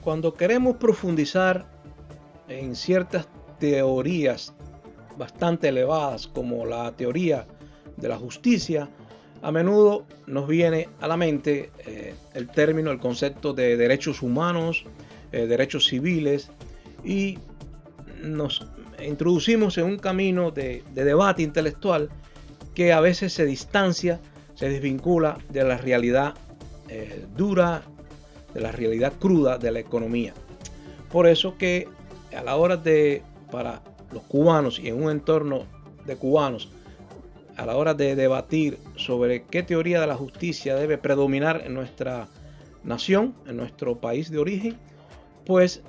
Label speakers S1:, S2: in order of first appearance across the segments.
S1: Cuando queremos profundizar en ciertas teorías bastante elevadas, como la teoría de la justicia, a menudo nos viene a la mente el concepto de derechos humanos, derechos civiles, y nos introducimos en un camino de debate intelectual que a veces se distancia, se desvincula de la realidad dura, de la realidad cruda de la economía. Por eso que a la hora para los cubanos y en un entorno de cubanos, a la hora de debatir sobre qué teoría de la justicia debe predominar en nuestra nación, en nuestro país de origen, pues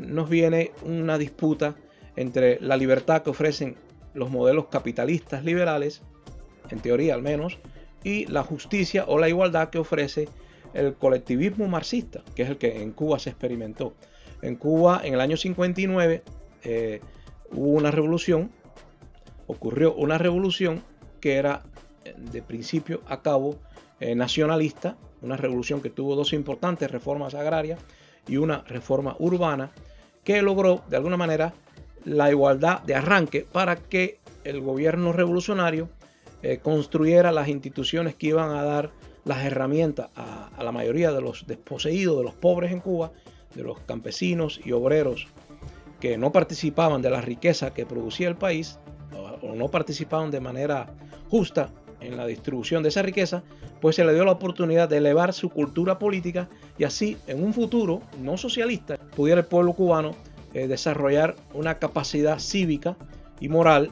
S1: nos viene una disputa entre la libertad que ofrecen los modelos capitalistas liberales, en teoría al menos, y la justicia o la igualdad que ofrece el colectivismo marxista, que es el que en Cuba se experimentó. En Cuba, en el año 59, hubo una revolución, ocurrió una revolución que era de principio a cabo nacionalista, una revolución que tuvo dos importantes reformas agrarias y una reforma urbana, que logró de alguna manera la igualdad de arranque para que el gobierno revolucionario construyera las instituciones que iban a dar las herramientas a la mayoría de los desposeídos, de los pobres en Cuba, de los campesinos y obreros que no participaban de la riqueza que producía el país o no participaban de manera justa en la distribución de esa riqueza, pues se le dio la oportunidad de elevar su cultura política y así en un futuro no socialista pudiera el pueblo cubano desarrollar una capacidad cívica y moral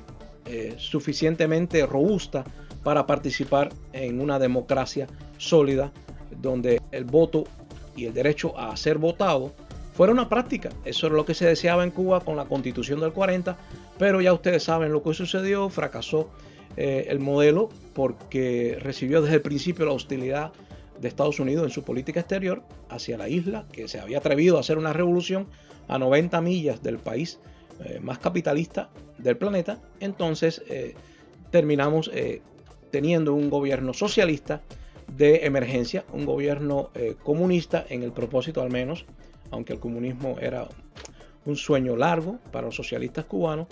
S1: suficientemente robusta para participar en una democracia sólida donde el voto y el derecho a ser votado fuera una práctica. Eso era lo que se deseaba en Cuba con la Constitución del 40, pero ya ustedes saben lo que sucedió, fracasó el modelo porque recibió desde el principio la hostilidad de Estados Unidos en su política exterior hacia la isla, que se había atrevido a hacer una revolución a 90 millas del país más capitalista del planeta. Entonces terminamos teniendo un gobierno socialista de emergencia, un gobierno comunista en el propósito al menos, aunque el comunismo era un sueño largo para los socialistas cubanos,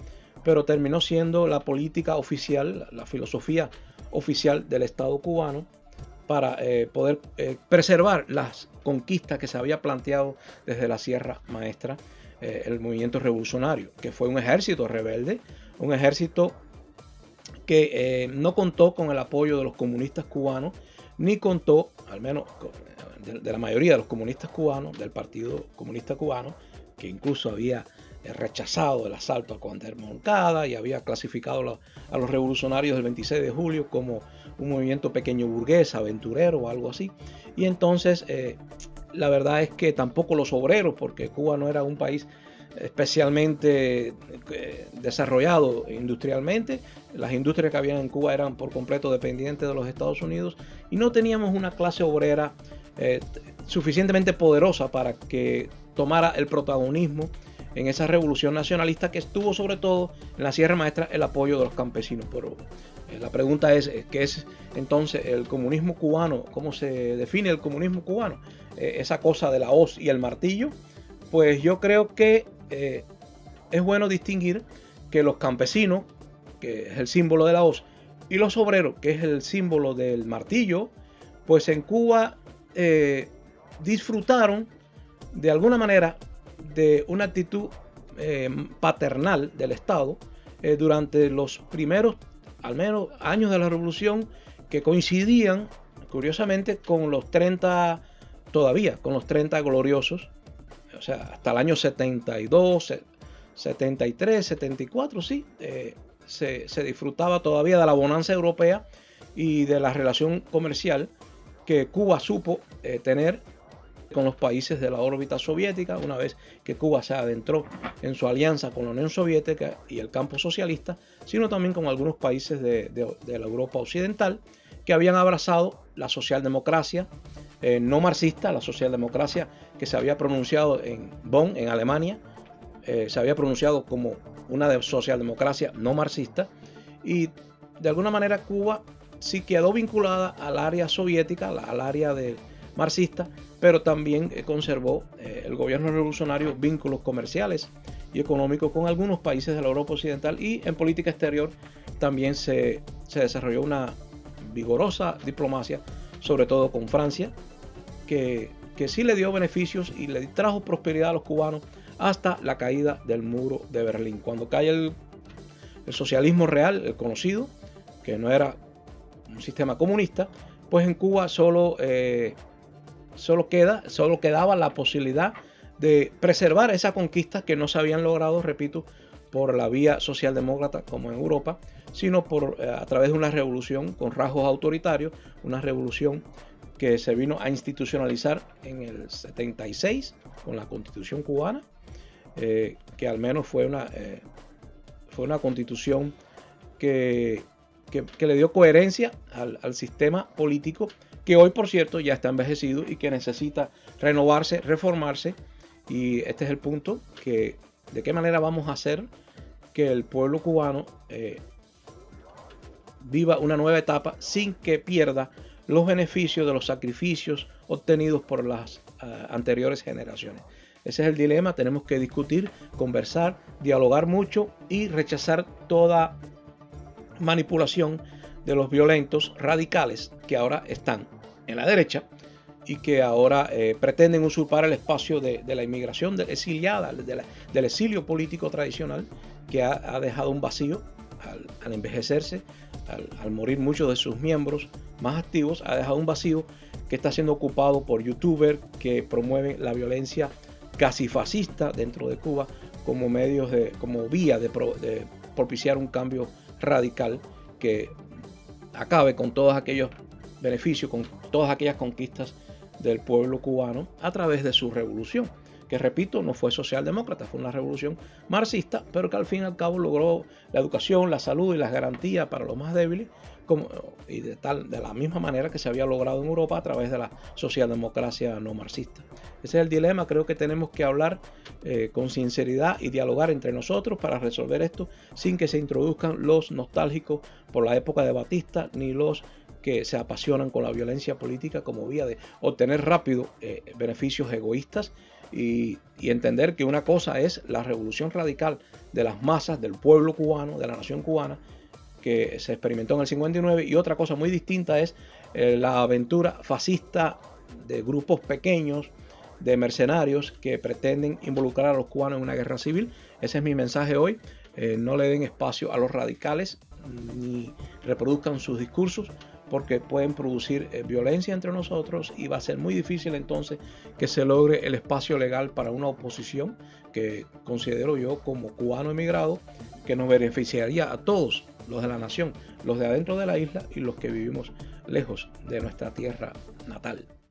S1: pero terminó siendo la política oficial, la filosofía oficial del Estado cubano para poder preservar las conquistas que se había planteado desde la Sierra Maestra, el movimiento revolucionario, que fue un ejército rebelde, un ejército que no contó con el apoyo de los comunistas cubanos, ni contó, al menos de la mayoría de los comunistas cubanos, del Partido Comunista Cubano, que incluso había rechazado el asalto a Condé Moncada y había clasificado a los revolucionarios del 26 de julio como un movimiento pequeño burgués, aventurero o algo así. Y entonces la verdad es que tampoco los obreros, porque Cuba no era un país especialmente desarrollado industrialmente. Las industrias que habían en Cuba eran por completo dependientes de los Estados Unidos y no teníamos una clase obrera suficientemente poderosa para que tomara el protagonismo en esa revolución nacionalista que estuvo sobre todo en la Sierra Maestra el apoyo de los campesinos. Pero la pregunta es, ¿qué es entonces el comunismo cubano? ¿Cómo se define el comunismo cubano? Esa cosa de la hoz y el martillo. Pues yo creo que es bueno distinguir que los campesinos, que es el símbolo de la hoz, y los obreros, que es el símbolo del martillo, pues en Cuba disfrutaron de alguna manera de una actitud paternal del Estado durante los primeros, al menos, años de la revolución, que coincidían, curiosamente, con los 30, todavía con los 30 gloriosos, o sea, hasta el año 72, 73, 74, sí, se disfrutaba todavía de la bonanza europea y de la relación comercial que Cuba supo tener con los países de la órbita soviética, una vez que Cuba se adentró en su alianza con la Unión Soviética y el campo socialista, sino también con algunos países de la Europa occidental que habían abrazado la socialdemocracia no marxista, la socialdemocracia que se había pronunciado en Bonn, en Alemania, se había pronunciado como una socialdemocracia no marxista, y de alguna manera Cuba sí quedó vinculada al área soviética, al área marxista, pero también conservó el gobierno revolucionario vínculos comerciales y económicos con algunos países de la Europa Occidental, y en política exterior también se desarrolló una vigorosa diplomacia, sobre todo con Francia, que sí le dio beneficios y le trajo prosperidad a los cubanos hasta la caída del muro de Berlín. Cuando cae el socialismo real, el conocido, que no era un sistema comunista, pues en Cuba solo quedaba la posibilidad de preservar esa conquista que no se habían logrado, repito, por la vía socialdemócrata como en Europa, sino a través de una revolución con rasgos autoritarios, una revolución que se vino a institucionalizar en el 76 con la Constitución cubana, que al menos fue una constitución que le dio coherencia al sistema político, que hoy, por cierto, ya está envejecido y que necesita renovarse, reformarse. Y este es el punto, que de qué manera vamos a hacer que el pueblo cubano viva una nueva etapa sin que pierda los beneficios de los sacrificios obtenidos por las anteriores generaciones. Ese es el dilema. Tenemos que discutir, conversar, dialogar mucho y rechazar toda manipulación de los violentos radicales que ahora están en la derecha y que ahora pretenden usurpar el espacio de la inmigración exiliada, del exilio político tradicional, que ha dejado un vacío al envejecerse, al morir muchos de sus miembros más activos. Ha dejado un vacío que está siendo ocupado por youtubers que promueven la violencia casi fascista dentro de Cuba como vía de propiciar un cambio radical que acabe con todos aquellos beneficios, con todas aquellas conquistas del pueblo cubano a través de su revolución, que, repito, no fue socialdemócrata, fue una revolución marxista, pero que al fin y al cabo logró la educación, la salud y las garantías para los más débiles, y de la misma manera que se había logrado en Europa a través de la socialdemocracia no marxista. Ese es el dilema. Creo que tenemos que hablar con sinceridad y dialogar entre nosotros para resolver esto, sin que se introduzcan los nostálgicos por la época de Batista, ni los que se apasionan con la violencia política como vía de obtener rápido beneficios egoístas, y entender que una cosa es la revolución radical de las masas, del pueblo cubano, de la nación cubana, que se experimentó en el 59, y otra cosa muy distinta es la aventura fascista de grupos pequeños de mercenarios que pretenden involucrar a los cubanos en una guerra civil. Ese es mi mensaje hoy. No le den espacio a los radicales ni reproduzcan sus discursos, porque pueden producir violencia entre nosotros, y va a ser muy difícil entonces que se logre el espacio legal para una oposición que considero yo, como cubano emigrado, que nos beneficiaría a todos los de la nación, los de adentro de la isla y los que vivimos lejos de nuestra tierra natal.